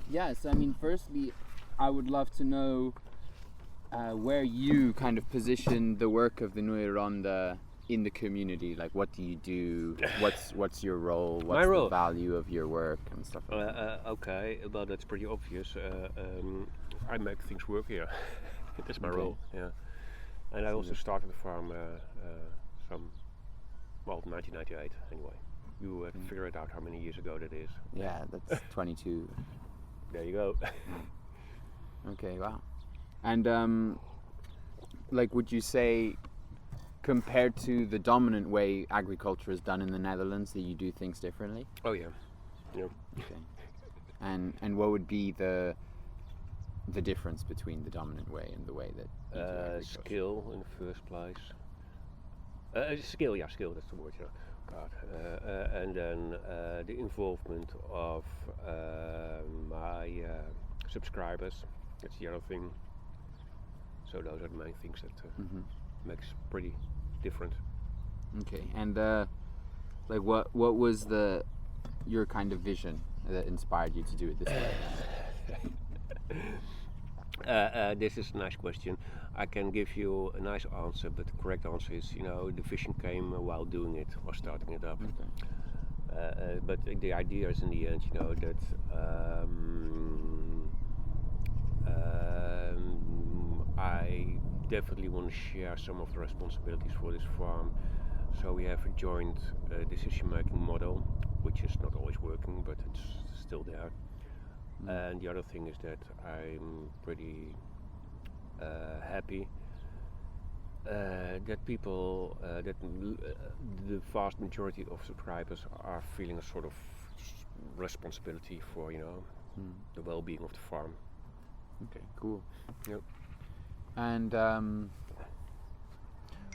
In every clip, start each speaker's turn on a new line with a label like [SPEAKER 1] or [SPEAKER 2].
[SPEAKER 1] Yes, I mean, firstly, I would love to know where you kind of position the work of the Nui Ronda in the community. Like, what do you do? What's your role? What's the value of your work and stuff like that?
[SPEAKER 2] Okay, well, that's pretty obvious. I make things work here. That's my role, yeah. And I also started the farm 1998 anyway. You figure it out how many years ago that is.
[SPEAKER 1] Yeah, that's 22.
[SPEAKER 2] There you go.
[SPEAKER 1] Okay, wow. And like, would you say, compared to the dominant way agriculture is done in the Netherlands, that you do things differently?
[SPEAKER 2] Oh yeah.
[SPEAKER 1] Okay. And what would be the difference between the dominant way and the way that you do agriculture?
[SPEAKER 2] Skill in the first place. Skill, that's the word, God. And then the involvement of my subscribers. That's the other thing. So those are the main things that makes pretty different.
[SPEAKER 1] Okay, and like what was your kind of vision that inspired you to do it this way?
[SPEAKER 2] This is a nice question. I can give you a nice answer, but the correct answer is, the vision came while doing it or starting it up. Okay. But the idea is in the end, that I definitely want to share some of the responsibilities for this farm. So we have a joint decision-making model, which is not always working, but it's still there. And the other thing is that I'm pretty happy that people, that the vast majority of subscribers are feeling a sort of responsibility for, the well-being of the farm.
[SPEAKER 1] Okay, cool.
[SPEAKER 2] Yep.
[SPEAKER 1] And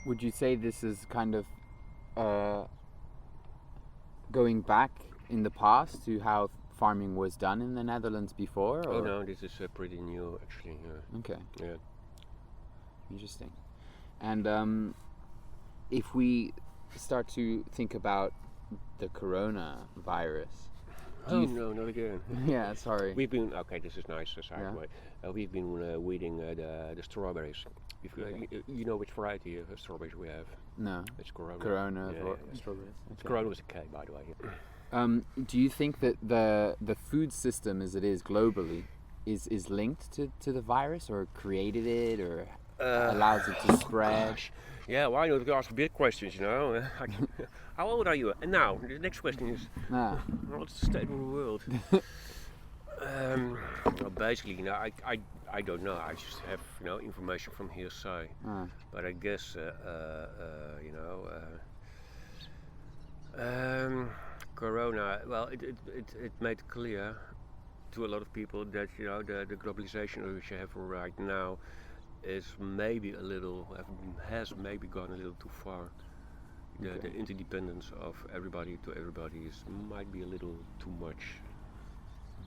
[SPEAKER 1] would you say this is kind of going back in the past to how farming was done in the Netherlands before? Or?
[SPEAKER 2] Oh no, this is pretty new actually.
[SPEAKER 1] Okay.
[SPEAKER 2] Yeah.
[SPEAKER 1] Interesting. And if we start to think about the coronavirus.
[SPEAKER 2] No, not again.
[SPEAKER 1] Yeah, sorry.
[SPEAKER 2] We've been this is nice. We've been weeding the strawberries. You know which variety of strawberries we have?
[SPEAKER 1] No.
[SPEAKER 2] It's Corona.
[SPEAKER 1] Strawberries.
[SPEAKER 2] Okay. Corona was a K, by the way.
[SPEAKER 1] Do you think that the food system as it is globally is linked to the virus, or created it, or allows it to spread?
[SPEAKER 2] Gosh. Yeah, well, I know to ask big questions, How old are you? And now, the next question is, what's the state of the world? Well, basically, I don't know. I just have, information from hearsay. But I guess, Corona, well, it made clear to a lot of people that, the globalization which you have right now is has maybe gone a little too far. The interdependence of everybody to everybody might be a little too much.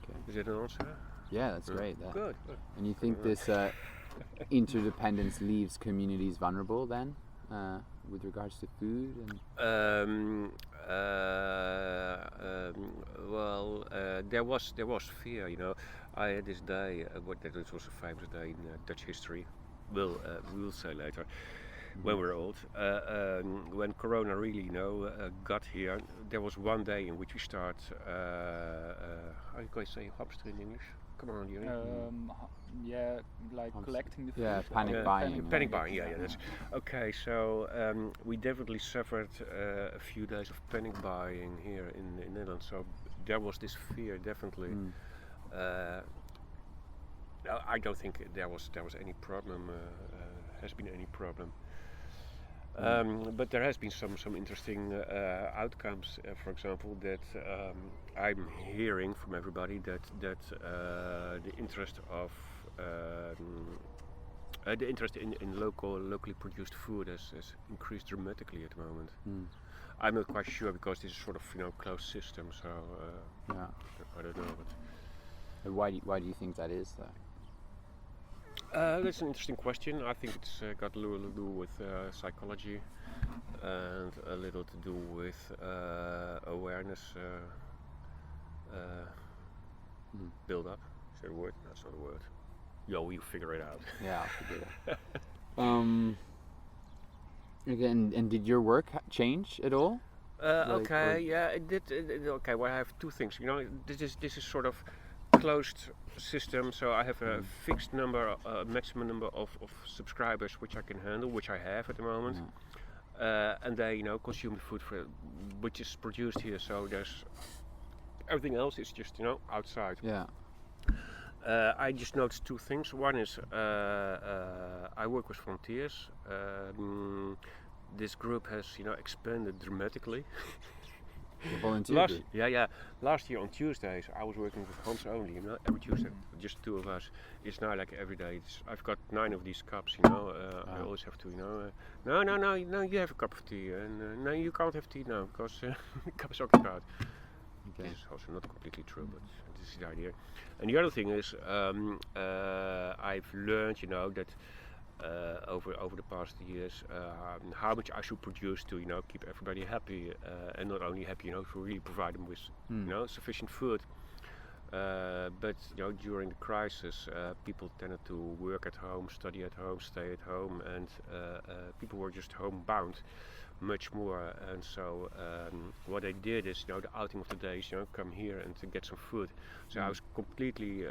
[SPEAKER 2] Okay. Is that an answer?
[SPEAKER 1] Yeah, that's great.
[SPEAKER 2] Good.
[SPEAKER 1] And you think this interdependence leaves communities vulnerable then, with regards to food?
[SPEAKER 2] There was fear. I had this day. That was a famous day in Dutch history. We'll say later. When we're old, when Corona really, got here, there was one day in which we start. How you guys say hamster in English? Come on, Juri.
[SPEAKER 3] Collecting the food.
[SPEAKER 1] Yeah, panic buying.
[SPEAKER 2] Panic buying. Yeah. That's okay. So we definitely suffered a few days of panic buying here in Netherlands. So there was this fear, definitely. I don't think there was any problem. Has been any problem. But there has been some interesting outcomes. For example, that I'm hearing from everybody that the interest of in locally produced food has increased dramatically at the moment. I'm not quite sure because this is sort of closed system. So I don't know.
[SPEAKER 1] But why do you think that is, though?
[SPEAKER 2] That's an interesting question. I think it's got a little to do with psychology and a little to do with awareness. build up. Is that a word? That's not a word. Yo, you figure it out.
[SPEAKER 1] Yeah, I'll figure it out. Again, and did your work change at all?
[SPEAKER 2] Okay, yeah, it did. Okay, well, I have two things. You know, this is sort of closed system, so I have a fixed number, maximum number of subscribers which I can handle, which I have at the moment, and they, you know, consume the food which is produced here. So there's everything else is just, you know, outside.
[SPEAKER 1] Yeah.
[SPEAKER 2] I just noticed two things. One is I work with volunteers. This group has, you know, expanded dramatically.
[SPEAKER 1] The volunteer group?
[SPEAKER 2] Yeah. Last year on Tuesdays I was working with Hans only, you know, every Tuesday, just two of us. It's now like every day. I've got 9 of these cups, you know. I always have to, you know. No, you have a cup of tea, and no, you can't have tea now because the cup is occupied. Okay. This is also not completely true, but this is the idea. And the other thing is, I've learned, you know, that over the past years, how much I should produce to, you know, keep everybody happy, and not only happy, you know, to really provide them with, you know, sufficient food. But you know, during the crisis, people tended to work at home, study at home, stay at home, and people were just homebound much more. And so what I did is, you know, the outing of the days, you know, come here and to get some food. So I was completely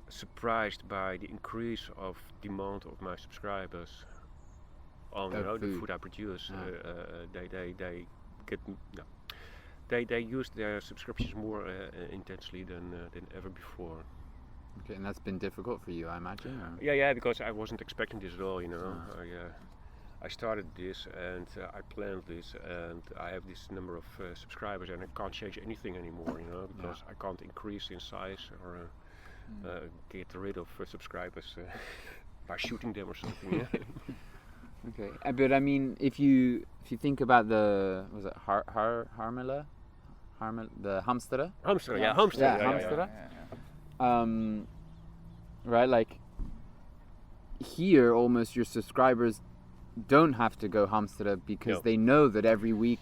[SPEAKER 2] surprised by the increase of demand of my subscribers on, you know, the food I produce. They use their subscriptions more intensely than ever before.
[SPEAKER 1] Okay, and that's been difficult for you, I imagine? Or?
[SPEAKER 2] Yeah, because I wasn't expecting this at all, you know. I started this and I planned this, and I have this number of subscribers, and I can't change anything anymore, you know, because I can't increase in size or get rid of subscribers by shooting them or something. Yeah.
[SPEAKER 1] Okay, but I mean, if you think about the, was it Harmela? The hamsteren?
[SPEAKER 2] Hamsteren, yeah,
[SPEAKER 1] hamsteren. Right, like here, almost your subscribers don't have to go hamsteren because they know that every week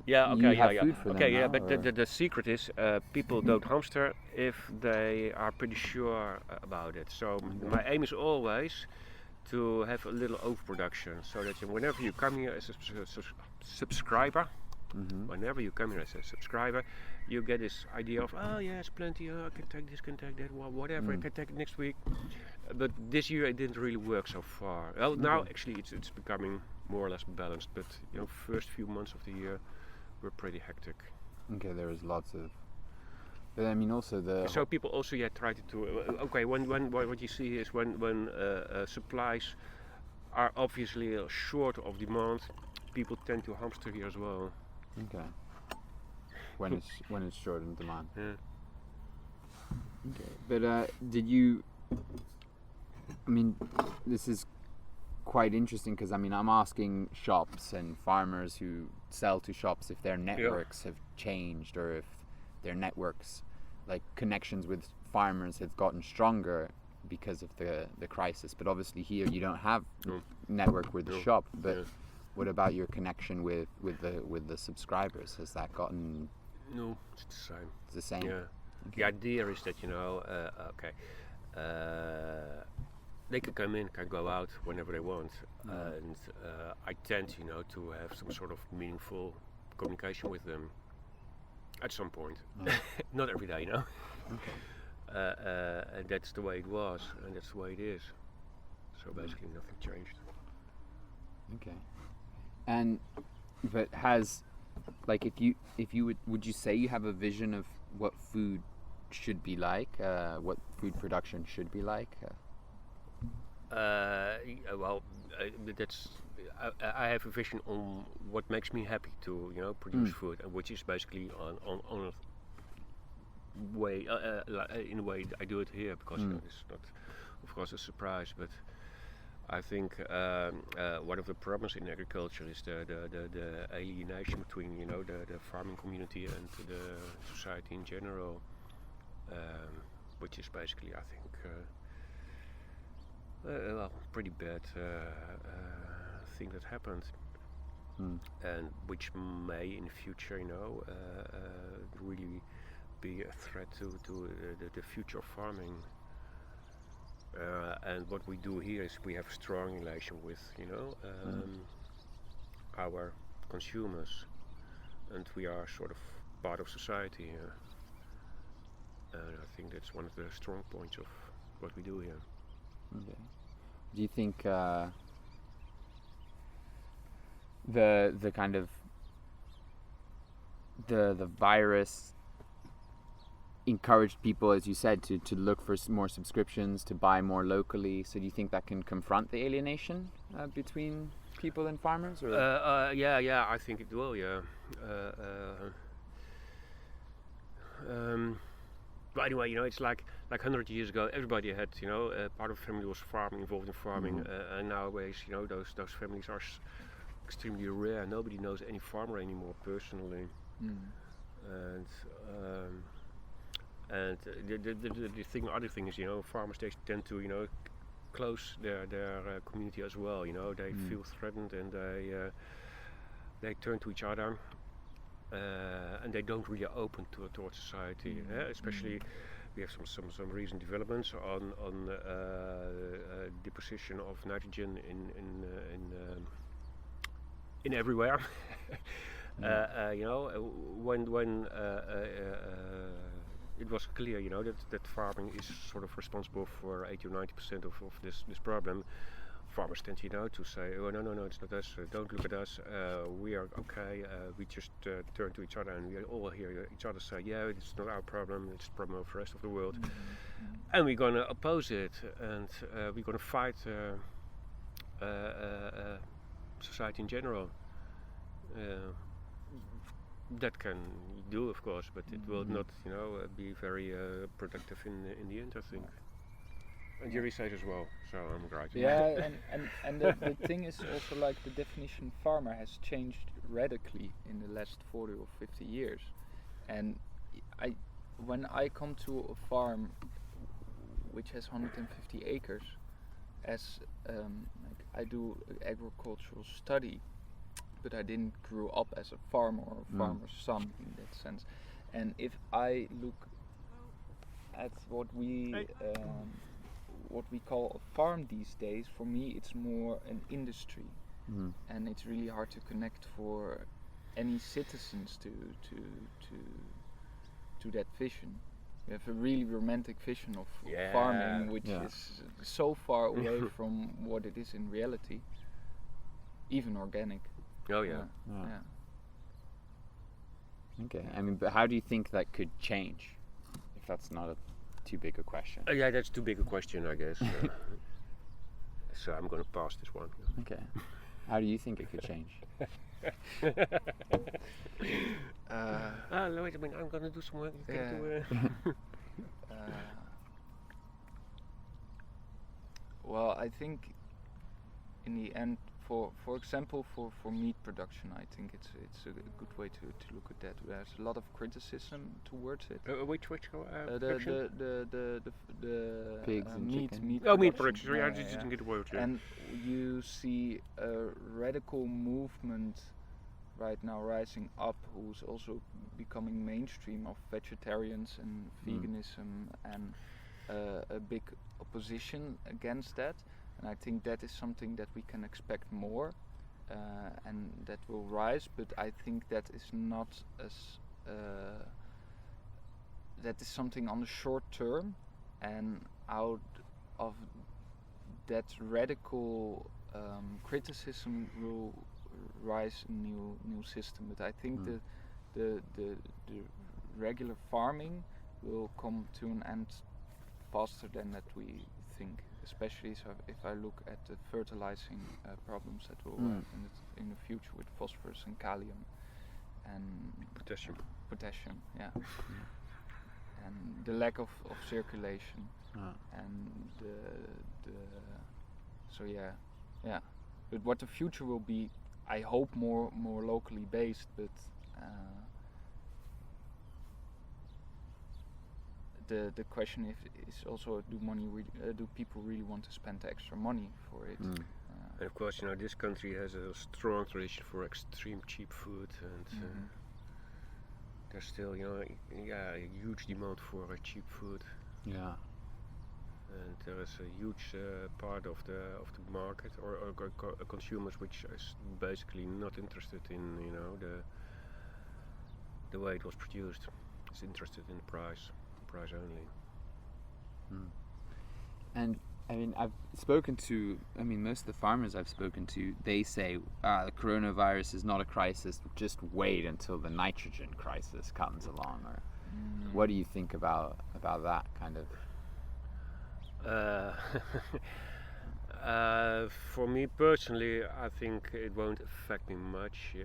[SPEAKER 1] you have food for them.
[SPEAKER 2] Okay, yeah, but the secret is people don't hamster if they are pretty sure about it. So my aim is always to have a little overproduction, so that whenever you come here as a subscriber, you get this idea of, oh yeah, it's plenty, I can take this, can take that, whatever, I can take it next week. But this year it didn't really work so far. Well, now actually it's becoming more or less balanced, but you know, first few months of the year were pretty hectic.
[SPEAKER 1] Okay, there was lots of. But I mean, also
[SPEAKER 2] so people also try to okay, when what you see is when supplies are obviously short of demand, people tend to hamster here as well.
[SPEAKER 1] Okay. When it's short in demand.
[SPEAKER 2] Yeah.
[SPEAKER 1] Okay, but did you? I mean, this is quite interesting because I mean, I'm asking shops and farmers who sell to shops if their networks have changed, or if their networks, like connections with farmers, have gotten stronger because of the crisis. But obviously here you don't have network with the shop. But what about your connection with the subscribers? Has that gotten?
[SPEAKER 2] No, it's the same.
[SPEAKER 1] It's the same.
[SPEAKER 2] Yeah. Okay. The idea is that, you know, they can come in, can go out whenever they want, and I tend, you know, to have some sort of meaningful communication with them at some point. Not every day, you know. And that's the way it was, and that's the way it is. So basically, nothing changed.
[SPEAKER 1] Okay. And but has, like, if you would you say you have a vision of what food should be like, what food production should be like?
[SPEAKER 2] That's I have a vision on what makes me happy to, you know, produce food, which is basically on a way in a way I do it here, because you know, it's not, of course, a surprise, but I think one of the problems in agriculture is the alienation between, you know, the farming community and the society in general, which is basically, I think, pretty bad thing that happened, and which may in the future, you know, really be a threat to the future of farming. And what we do here is we have a strong relation with, our consumers, and we are sort of part of society here. And I think that's one of the strong points of what we do here.
[SPEAKER 1] Okay. Do you think the kind of the virus encouraged people, as you said, to look for more subscriptions, to buy more locally? So do you think that can confront the alienation between people and farmers? Or?
[SPEAKER 2] Yeah, I think it will. Yeah. But anyway, it's like 100 years ago, everybody had, part of the family was involved in farming, and nowadays, those families are extremely rare. Nobody knows any farmer anymore personally, and the other thing is, farmers, they tend to, close their community as well. They feel threatened, and they turn to each other. And they don't really open towards society. Especially, we have some recent developments on deposition of nitrogen in everywhere. When it was clear, that farming is sort of responsible for 80 or 90% of this problem. Farmers tend, to say, "Oh, no, it's not us. Don't look at us. We are okay." We just turn to each other, and we all hear each other say, "Yeah, it's not our problem. It's the problem of the rest of the world." And we're gonna oppose it, and we're gonna fight society in general. That can do, of course, but it will not, be very productive in the end, I think. And Juri says as well, so I'm right.
[SPEAKER 3] Yeah, and the thing is also, like, the definition farmer has changed radically in the last 40 or 50 years. And when I come to a farm which has 150 acres, as I do agricultural study, but I didn't grow up as a farmer or a farmer's son in that sense. And if I look at what we call a farm these days, for me it's more an industry, and it's really hard to connect for any citizens to that vision. We have a really romantic vision of farming, which is so far away from what it is in reality, even organic.
[SPEAKER 2] Oh yeah.
[SPEAKER 1] Okay, I mean, but how do you think that could change, if that's not too big a question?
[SPEAKER 2] Yeah, that's too big a question, I guess. So I'm going to pass this one.
[SPEAKER 1] Okay. How do you think it could change?
[SPEAKER 2] Wait a minute, I'm going to do some work.
[SPEAKER 3] Well, I think in the end, for example, for meat production, I think it's a good way to look at that. There's a lot of criticism towards it.
[SPEAKER 2] Which
[SPEAKER 3] the
[SPEAKER 1] pigs and
[SPEAKER 3] meat
[SPEAKER 2] meat production. I just didn't get the word.
[SPEAKER 3] And you see a radical movement right now rising up, who's also becoming mainstream, of vegetarians and veganism, and a big opposition against that. And I think that is something that we can expect more, and that will rise. But I think that is not as that is something on the short term, and out of that radical criticism will rise a new system. But I think the regular farming will come to an end faster than that we think. Especially if I look at the fertilizing problems that will in the future with phosphorus and kalium and potassium, and the lack of circulation, and But what the future will be, I hope more locally based, but the question is also, do people really want to spend extra money for it?
[SPEAKER 2] And of course, this country has a strong tradition for extreme cheap food, and there's still, a huge demand for cheap food,
[SPEAKER 1] Yeah.
[SPEAKER 2] and there is a huge part of the market or consumers which is basically not interested in, the way it was produced. It's interested in the price only.
[SPEAKER 1] And I mean, I've spoken to, most of the farmers I've spoken to, they say the coronavirus is not a crisis, just wait until the nitrogen crisis comes along. Or what do you think about that kind of?
[SPEAKER 2] For me personally, I think it won't affect me much.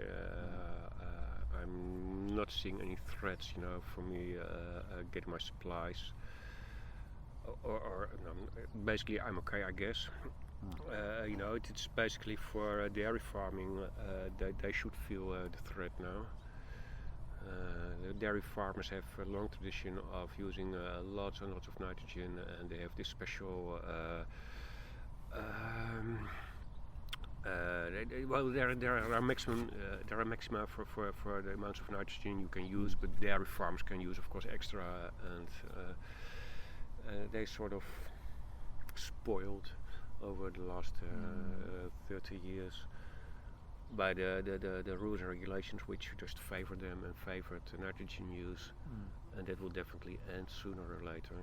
[SPEAKER 2] I'm not seeing any threats, for me getting my supplies. Basically, I'm okay, I guess. It's basically for dairy farming. They should feel the threat now. The dairy farmers have a long tradition of using lots and lots of nitrogen, and they have this special. There are maxima for the amounts of nitrogen you can use, but dairy farmers can use, of course, extra, and they sort of spoiled over the last 30 years by the rules and regulations which just favor them and favored nitrogen use, and that will definitely end sooner or later,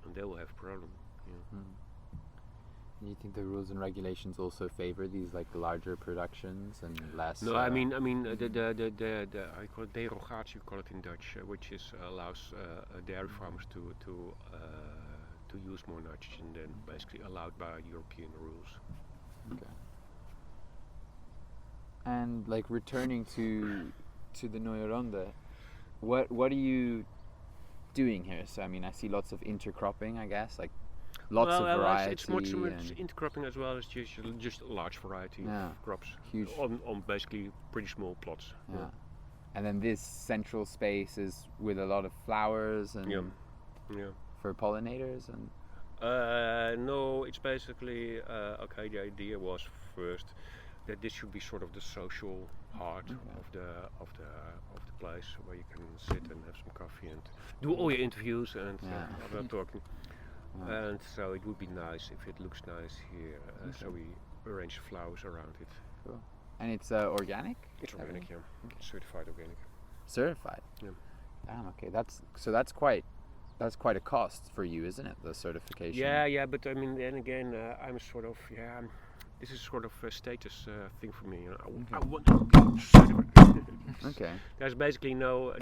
[SPEAKER 2] and they will have a problem.
[SPEAKER 1] Do you think the rules and regulations also favor these like larger productions and less?
[SPEAKER 2] No, I mean the I call it derogatie, you call it in Dutch, which is allows dairy farmers to use more nitrogen than basically allowed by European rules.
[SPEAKER 1] Okay. And like returning to the Neue Ronde, what are you doing here? So I see lots of intercropping, I guess, like lots of variety.
[SPEAKER 2] It's much intercropping as well as just a large variety of crops.
[SPEAKER 1] Huge.
[SPEAKER 2] On basically pretty small plots.
[SPEAKER 1] Yeah. And then this central space is with a lot of flowers and for pollinators and.
[SPEAKER 2] No, it's basically okay. The idea was first that this should be sort of the social heart of the place where you can sit and have some coffee and do all your interviews and about talking. And so it would be nice if it looks nice here. So we arrange flowers around it.
[SPEAKER 1] Cool. And it's organic?
[SPEAKER 2] It's organic, yeah. Okay. Certified organic.
[SPEAKER 1] Certified?
[SPEAKER 2] Yeah.
[SPEAKER 1] Damn. Okay. That's quite a cost for you, isn't it? The certification.
[SPEAKER 2] Yeah. But I mean, then again, I'm sort of this is sort of a status thing for me. I want to be certified.
[SPEAKER 1] Okay.
[SPEAKER 2] There's basically no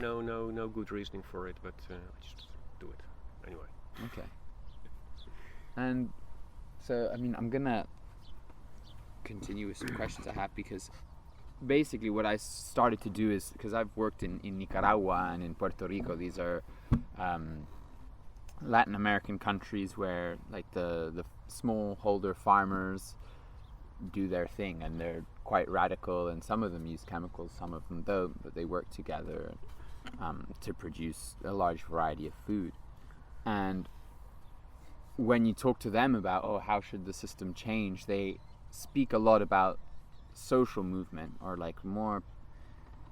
[SPEAKER 2] good reasoning for it, but I just do it anyway.
[SPEAKER 1] Okay. And so, I'm gonna continue with some questions I have, because basically what I started to do is, because I've worked in Nicaragua and in Puerto Rico, these are Latin American countries where like the smallholder farmers do their thing, and they're quite radical, and some of them use chemicals, some of them don't, but they work together to produce a large variety of food. And when you talk to them about how should the system change, they speak a lot about social movement, or like more,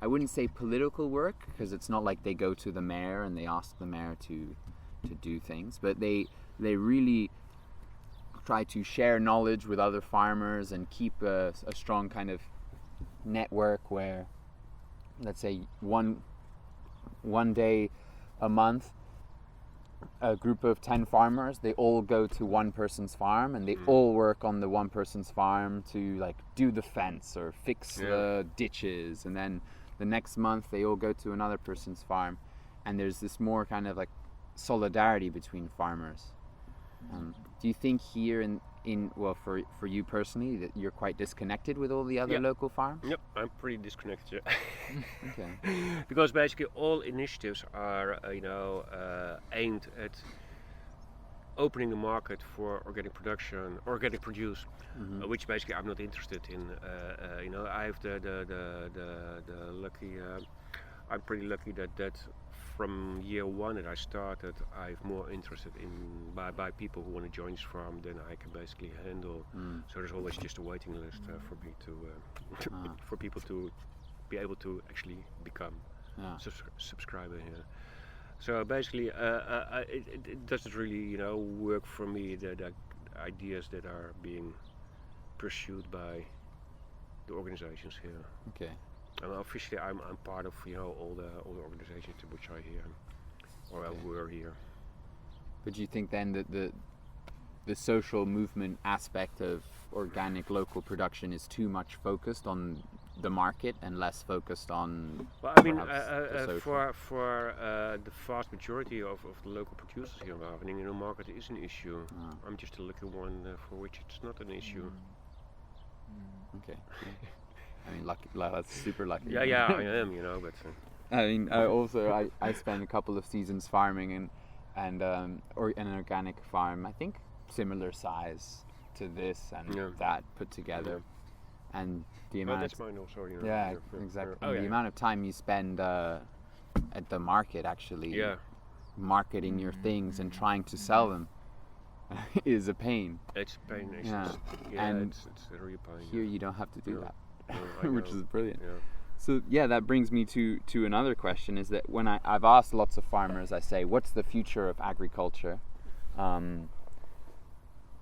[SPEAKER 1] I wouldn't say political work, because it's not like they go to the mayor and they ask the mayor to do things, but they really try to share knowledge with other farmers and keep a strong kind of network where, let's say, one day a month, a group of 10 farmers, they all go to one person's farm, and they all work on the one person's farm to like do the fence or fix the ditches, and then the next month they all go to another person's farm, and there's this more kind of like solidarity between farmers. Do you think here for you personally, that you're quite disconnected with all the other local farms?
[SPEAKER 2] Yep, I'm pretty disconnected.
[SPEAKER 1] Okay.
[SPEAKER 2] Because basically all initiatives are, aimed at opening the market for organic production, organic produce, which basically I'm not interested in. I have the lucky. I'm pretty lucky that from year one that I started, I'm more interested in by people who want to join this farm than I can basically handle. So there's always just a waiting list for me to for people to be able to actually become subscriber here. So basically, it doesn't really, work for me. The ideas that are being pursued by the organizations here.
[SPEAKER 1] Okay.
[SPEAKER 2] And officially, I'm part of all the organizations to which I here, or I were here.
[SPEAKER 1] But do you think then that the social movement aspect of organic local production is too much focused on the market and less focused on?
[SPEAKER 2] Well, I mean,
[SPEAKER 1] the social?
[SPEAKER 2] for the vast majority of the local producers here in Wageningen, the market is an issue. I'm just a lucky one for which it's not an issue.
[SPEAKER 1] Okay. I mean, lucky. That's super lucky.
[SPEAKER 2] Yeah, I am, but.
[SPEAKER 1] I mean, I spent a couple of seasons farming and or an organic farm. I think similar size to this and that put together, and the amount.
[SPEAKER 2] That's mine also.
[SPEAKER 1] Exactly. The amount of time you spend at the market actually marketing your things and trying to sell them is a pain.
[SPEAKER 2] It's a pain.
[SPEAKER 1] And
[SPEAKER 2] it's a real pain.
[SPEAKER 1] Here you don't have to do that.
[SPEAKER 2] No,
[SPEAKER 1] Which is brilliant.
[SPEAKER 2] Yeah.
[SPEAKER 1] So that brings me to another question, is that when I've asked lots of farmers, I say, what's the future of agriculture?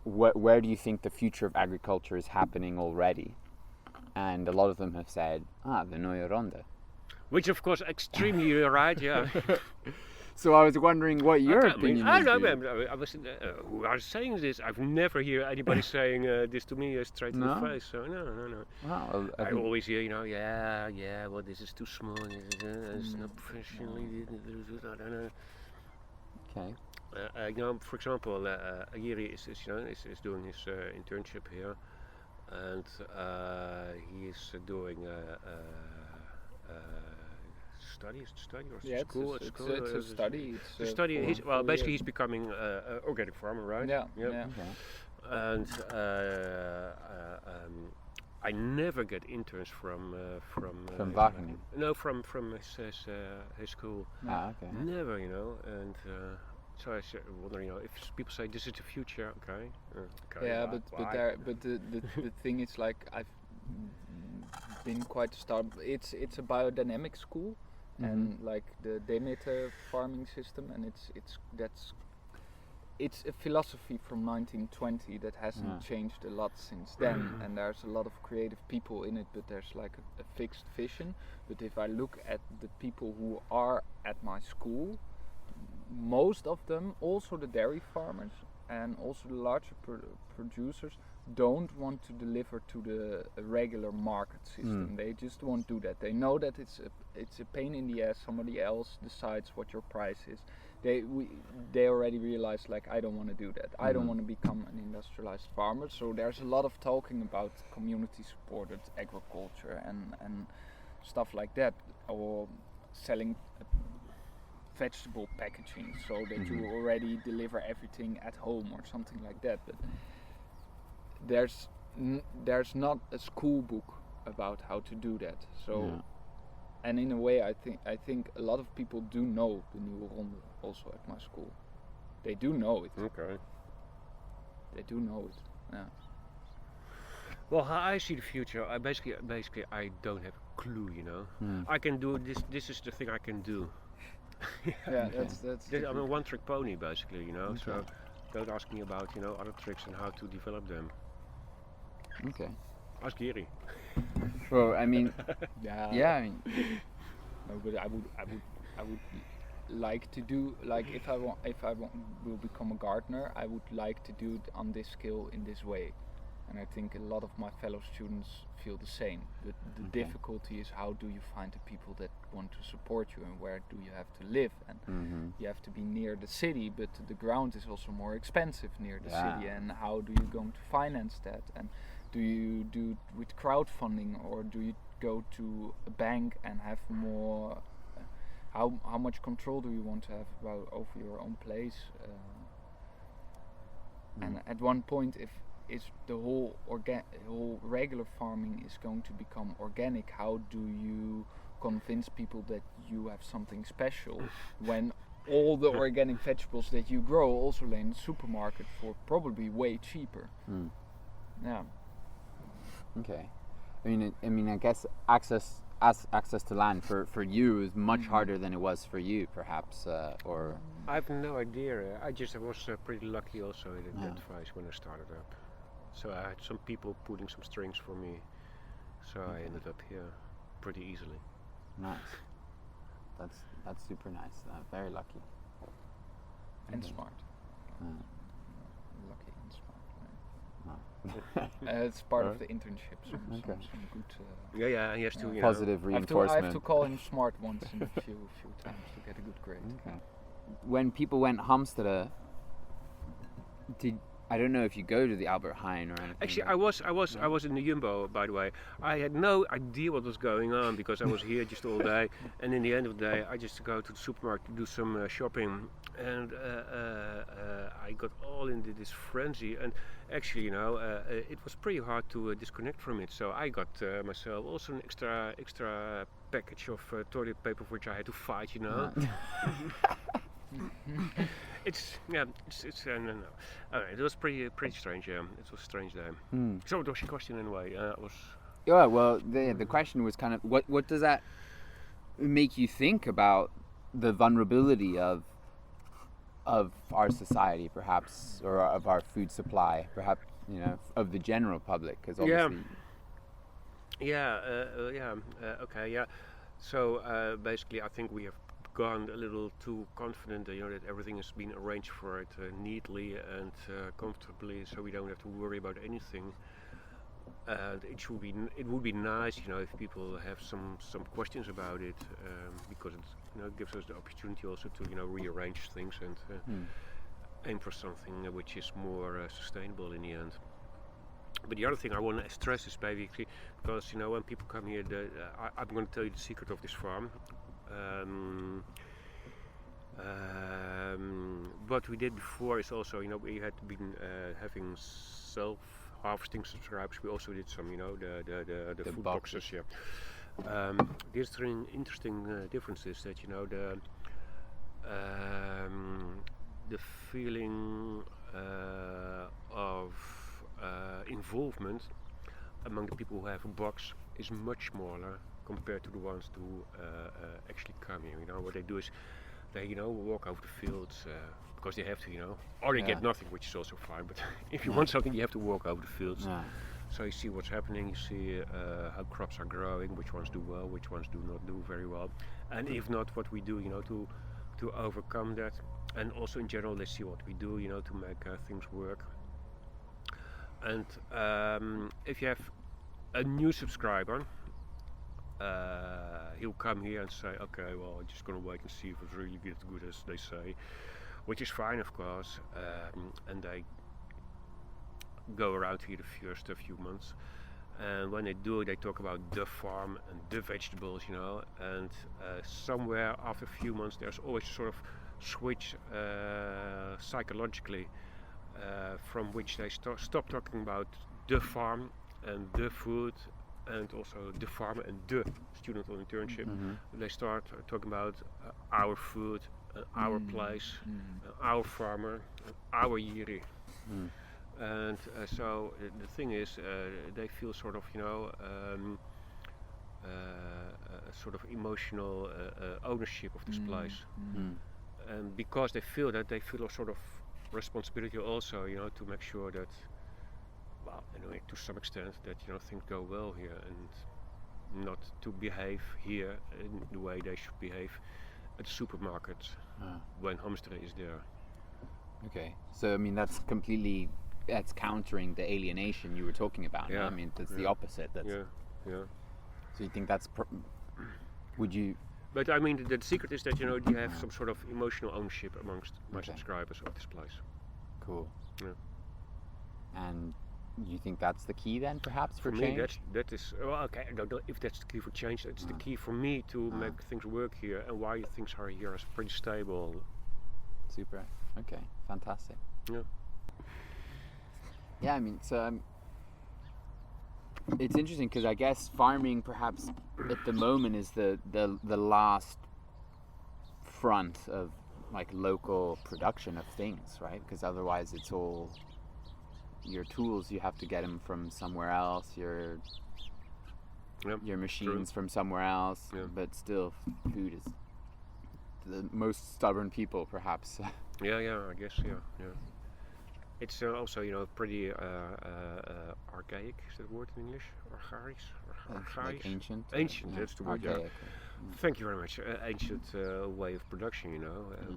[SPEAKER 1] Where do you think the future of agriculture is happening already? And a lot of them have said, the Neue Ronde.
[SPEAKER 2] Which of course extremely right, yeah.
[SPEAKER 1] So I was wondering what your opinion is.
[SPEAKER 2] I was who are saying this? I've never hear anybody saying this to me straight in the face. So no.
[SPEAKER 1] Wow,
[SPEAKER 2] I always hear, well, this is too small. It's not professionally. I don't know.
[SPEAKER 1] Okay.
[SPEAKER 2] For example, Juri is doing his internship here, and he is doing study or school?
[SPEAKER 3] It's a study.
[SPEAKER 2] It's a study. He's becoming an organic farmer, right?
[SPEAKER 3] Yeah.
[SPEAKER 1] Okay.
[SPEAKER 2] And I never get interns from
[SPEAKER 1] Wageningen?
[SPEAKER 2] No, from his school.
[SPEAKER 1] Okay.
[SPEAKER 2] Never, and. So I was wondering, if people say this is the future, okay.
[SPEAKER 3] Yeah, but the thing is, like, I've been quite a start. It's a biodynamic school, and like the Demeter farming system, and it's a philosophy from 1920 that hasn't changed a lot since then, and there's a lot of creative people in it, but there's like a fixed vision. But if I look at the people who are at my school, most of them, also the dairy farmers and also the larger producers, don't want to deliver to the regular market system. They just won't do that. They know that it's a pain in the ass. Somebody else decides what your price is. They already realize, like, I don't want to do that. I don't want to become an industrialized farmer. So there's a lot of talking about community supported agriculture and stuff like that, or selling vegetable packaging so that you already deliver everything at home or something like that. But there's not a school book about how to do that. So and in a way I think a lot of people do know the Nieuwe Ronde also at my school. They do know it.
[SPEAKER 2] Okay.
[SPEAKER 3] They do know it. Yeah.
[SPEAKER 2] Well, how I see the future, basically I don't have a clue, I can do this. This is the thing I can do. That's I'm a one-trick pony, basically,
[SPEAKER 1] Okay.
[SPEAKER 2] So don't ask me about other tricks and how to develop them.
[SPEAKER 1] Okay.
[SPEAKER 2] Ask Juri.
[SPEAKER 1] Well, I mean,
[SPEAKER 3] I mean, no, but I would like to do, like, if I will become a gardener, I would like to do it on this scale in this way. And I think a lot of my fellow students feel the same. The difficulty is, how do you find the people that want to support you, and where do you have to live? And you have to be near the city, but the ground is also more expensive near the city. And how do you going to finance that? And do you do it with crowdfunding, or do you go to a bank and have more? How much control do you want to have over your own place? And at one point, if the whole regular farming is going to become organic, how do you convince people that you have something special when all the organic vegetables that you grow also lay in the supermarket for probably way cheaper? Yeah.
[SPEAKER 1] Okay. I mean, I guess access access to land for you is much harder than it was for you, perhaps, or
[SPEAKER 2] I have no idea. I just was pretty lucky also in
[SPEAKER 1] Yeah.
[SPEAKER 2] that phase when I started up. So I had some people pulling some strings for me. So I ended up here pretty easily.
[SPEAKER 1] nice. That's super nice. Very lucky.
[SPEAKER 3] And
[SPEAKER 1] Okay.
[SPEAKER 3] smart.
[SPEAKER 1] Uh,
[SPEAKER 3] Lucky and smart.
[SPEAKER 1] no.
[SPEAKER 3] It's part of
[SPEAKER 2] Alright.
[SPEAKER 3] the internship. Some
[SPEAKER 1] Okay.
[SPEAKER 3] good.
[SPEAKER 2] Yeah, he has to,
[SPEAKER 3] Yeah.
[SPEAKER 2] you
[SPEAKER 1] Positive
[SPEAKER 3] I have
[SPEAKER 1] reinforcement.
[SPEAKER 3] to call him smart once in a few times to get a good grade.
[SPEAKER 1] Okay. When people went Hamsteren, I don't know if you go to the Albert Heijn or anything.
[SPEAKER 2] Actually,
[SPEAKER 1] but-
[SPEAKER 2] I was in the Jumbo, by the way. I had no idea what was going on because I was here just all day, and in the end of the day, I just go to the supermarket to do some shopping, and I got all into this frenzy. And actually, it was pretty hard to disconnect from it. So I got myself also an extra package of toilet paper, which I had to fight. It's no. It was pretty strange. Yeah, it was a strange day.
[SPEAKER 1] Hmm.
[SPEAKER 2] So what was your question anyway? It was
[SPEAKER 1] Yeah, well, the question was kind of what does that make you think about the vulnerability of our society, perhaps, or of our food supply, perhaps, of the general public, because
[SPEAKER 2] Yeah.
[SPEAKER 1] obviously,
[SPEAKER 2] okay, yeah. So basically, I think we have gone a little too confident, that everything has been arranged for it neatly and comfortably, so we don't have to worry about anything. And it would be nice, if people have some questions about it, because it gives us the opportunity also to rearrange things and aim for something which is more sustainable in the end. But the other thing I want to stress is basically because when people come here, I'm going to tell you the secret of this farm. What we did before is also, we had been having self-harvesting subscribers. We also did some, the
[SPEAKER 1] The
[SPEAKER 2] food
[SPEAKER 1] boxes.
[SPEAKER 2] boxes. Yeah. There's three interesting differences that the feeling of involvement among the people who have a box is much smaller compared to the ones who actually come here. What they do is they walk over the fields because they have to, or they
[SPEAKER 1] Yeah.
[SPEAKER 2] get nothing, which is also fine. But if you want something, you have to walk over the fields.
[SPEAKER 1] yeah.
[SPEAKER 2] So you see what's happening, you see how crops are growing, which ones do well, which ones do not do very well, and if not, what we do, to overcome that. And also in general, they see what we do, to make things work. And if you have a new subscriber, he'll come here and say, okay, well, I'm just going to wait and see if it's really good as they say, which is fine, of course. And they go around here the first few months, and when they do, they talk about the farm and the vegetables, and somewhere after a few months, there's always a sort of switch psychologically from which they stop talking about the farm and the food and also the farmer and the student on internship. They start talking about our food, our place, our farmer, our Juri. And so the thing is, they feel sort of, sort of emotional ownership of this place. And because they feel that, they feel a sort of responsibility also, to make sure that, well, anyway, to some extent, that things go well here, and not to behave here in the way they should behave at the supermarket when Hamsteren is there.
[SPEAKER 1] Okay, so I mean that's countering the alienation you were talking about.
[SPEAKER 2] Yeah.
[SPEAKER 1] I mean that's the
[SPEAKER 2] Yeah.
[SPEAKER 1] opposite. That's,
[SPEAKER 2] Yeah.
[SPEAKER 1] So you think that's would you?
[SPEAKER 2] But I mean, the secret is that you have some sort of emotional ownership amongst my
[SPEAKER 1] Okay.
[SPEAKER 2] subscribers of this place.
[SPEAKER 1] Cool.
[SPEAKER 2] Yeah.
[SPEAKER 1] And you think that's the key then, perhaps, for
[SPEAKER 2] me,
[SPEAKER 1] change?
[SPEAKER 2] that is well, okay. I don't know if that's the key for change. That's the key for me to make things work here, and why things are here is pretty stable.
[SPEAKER 1] Super. Okay. Fantastic.
[SPEAKER 2] Yeah.
[SPEAKER 1] Yeah, I mean, so it's interesting because I guess farming, perhaps at the moment, is the last front of like local production of things, right? Because otherwise, it's all your tools. You have to get them from somewhere else.
[SPEAKER 2] Yep,
[SPEAKER 1] your machines from somewhere else,
[SPEAKER 2] Yeah.
[SPEAKER 1] but still, food is the most stubborn people, perhaps.
[SPEAKER 2] Yeah, I guess, yeah. It's also, pretty archaic. Is that a word in English? Archaic?
[SPEAKER 1] Like ancient.
[SPEAKER 2] Ancient,
[SPEAKER 1] Yeah.
[SPEAKER 2] that's the word, yeah.
[SPEAKER 1] Archaic.
[SPEAKER 2] Thank you very much. Ancient way of production,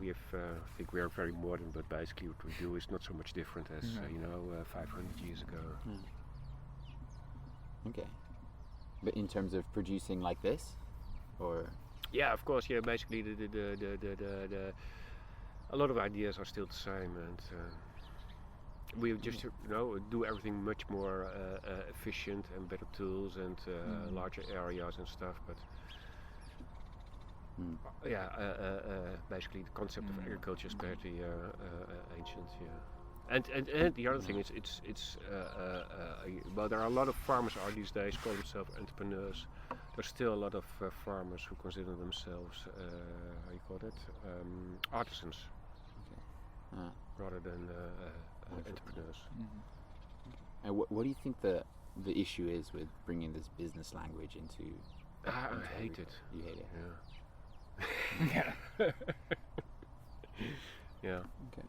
[SPEAKER 2] We have, I think we are very modern, but basically what we do is not so much different as, 500 years ago.
[SPEAKER 1] Okay. But in terms of producing like this, or
[SPEAKER 2] Yeah, of course, yeah, basically the a lot of ideas are still the same, and we just, do everything much more efficient and better tools and larger areas and stuff, but basically the concept of agriculture is pretty ancient, yeah. And the other thing is, well, there are a lot of farmers are these days call themselves entrepreneurs. There's still a lot of farmers who consider themselves, how you call it, artisans, rather than entrepreneurs.
[SPEAKER 1] and what do you think the issue is with bringing this business language into?
[SPEAKER 2] I hate it.
[SPEAKER 1] You hate it.
[SPEAKER 2] Yeah. Yeah.
[SPEAKER 1] Okay.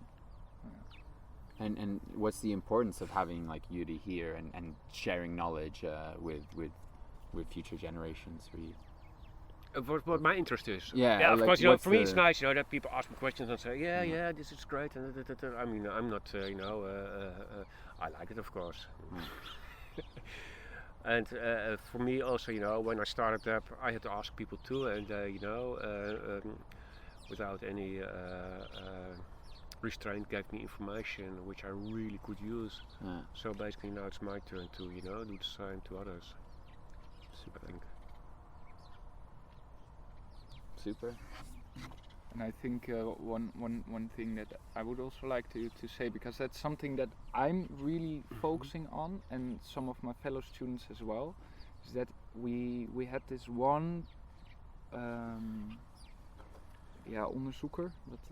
[SPEAKER 1] And what's the importance of having like Juri here and sharing knowledge with future generations for you?
[SPEAKER 2] What my interest is.
[SPEAKER 1] Yeah,
[SPEAKER 2] of
[SPEAKER 1] like
[SPEAKER 2] course.
[SPEAKER 1] what's
[SPEAKER 2] For me,
[SPEAKER 1] the-
[SPEAKER 2] it's nice, that people ask me questions and say, yeah, this is great, and I mean, I'm not, I like it, of course. And for me also, when I started up, I had to ask people too, and without any restraint, gave me information which I really could use. So basically, now it's my turn to, do the same to others. I think.
[SPEAKER 1] Super.
[SPEAKER 3] And I think one thing that I would also like to say, because that's something that I'm really focusing on, and some of my fellow students as well, is that we had this one onderzoeker,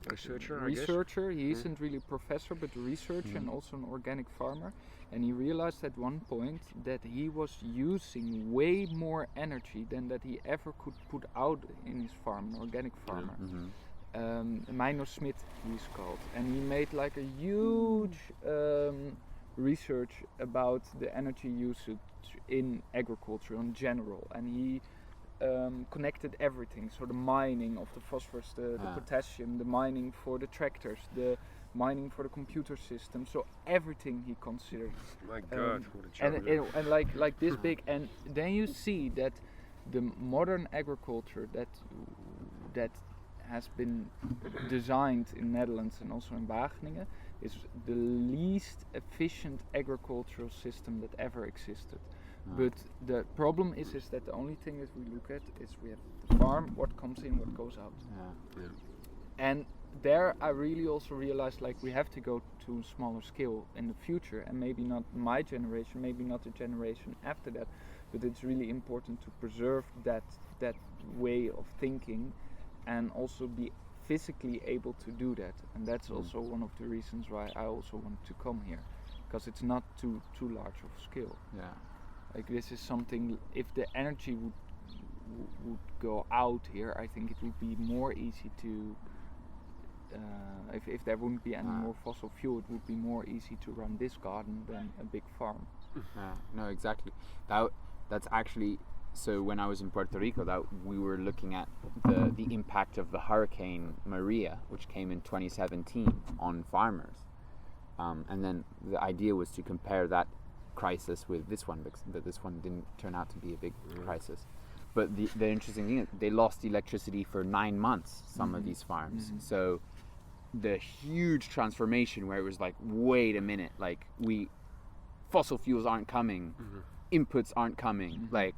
[SPEAKER 2] Researcher, I guess.
[SPEAKER 3] researcher. He isn't really a professor, but a researcher and also an organic farmer. And he realized at one point that he was using way more energy than that he ever could put out in his farm, an organic farmer. Mino Smith, he's called, and he made like a huge research about the energy usage in agriculture in general, and he connected everything. So the mining of the phosphorus, the potassium, the mining for the tractors, the mining for the computer system. So everything he considered.
[SPEAKER 2] My God, what a job.
[SPEAKER 3] And like this big, and then you see that the modern agriculture that has been designed in Netherlands and also in Wageningen is the least efficient agricultural system that ever existed. But the problem is that the only thing that we look at is we have the farm, what comes in, what goes out. And there I really also realized like we have to go to a smaller scale in the future, and maybe not my generation, maybe not the generation after that, but it's really important to preserve that way of thinking and also be physically able to do that. And that's also one of the reasons why I also want to come here, because it's not too large of a scale. Like this is something, if the energy would go out here, I think it would be more easy to, if there wouldn't be any more fossil fuel, it would be more easy to run this garden than a big farm.
[SPEAKER 1] No, exactly. That's actually, so when I was in Puerto Rico, that we were looking at the impact of the Hurricane Maria, which came in 2017 on farmers. And then the idea was to compare that crisis with this one, because this one didn't turn out to be a big crisis. But the interesting thing is they lost electricity for 9 months, some of these farms. So the huge transformation where it was like, wait a minute, like fossil fuels aren't coming, inputs aren't coming, like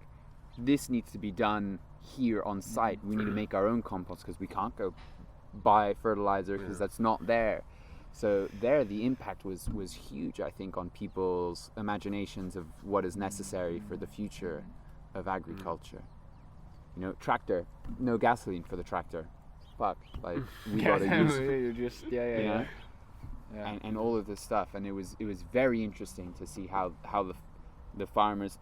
[SPEAKER 1] this needs to be done here on site. We need to make our own compost because we can't go buy fertilizer because that's not there. So there the impact was huge, I think, on people's imaginations of what is necessary for the future of agriculture. You know, tractor, no gasoline for the tractor. Fuck, like we gotta use
[SPEAKER 3] You just
[SPEAKER 1] and all of this stuff, and it was very interesting to see how the farmers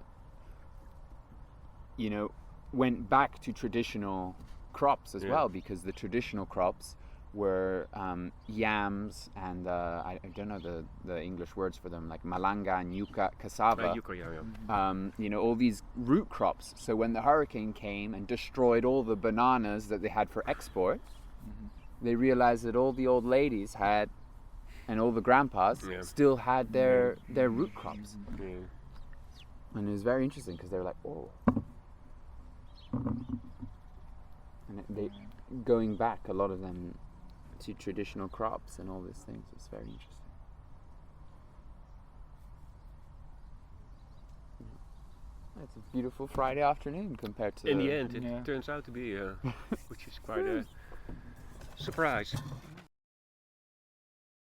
[SPEAKER 1] you know, went back to traditional crops as
[SPEAKER 2] Yeah.
[SPEAKER 1] well, because the traditional crops were yams and I don't know the English words for them, like malanga and yucca, cassava.
[SPEAKER 2] Yucca, yeah.
[SPEAKER 1] You know, all these root crops. So when the hurricane came and destroyed all the bananas that they had for export, they realized that all the old ladies had, and all the grandpas
[SPEAKER 2] Yeah.
[SPEAKER 1] still had their root crops.
[SPEAKER 2] Yeah.
[SPEAKER 1] And it was very interesting because they were like, oh. And they going back, a lot of them, to traditional crops and all these things. It's very interesting. It's a beautiful Friday afternoon compared to
[SPEAKER 2] In the end, it
[SPEAKER 3] Yeah.
[SPEAKER 2] turns out to be, which is quite a surprise.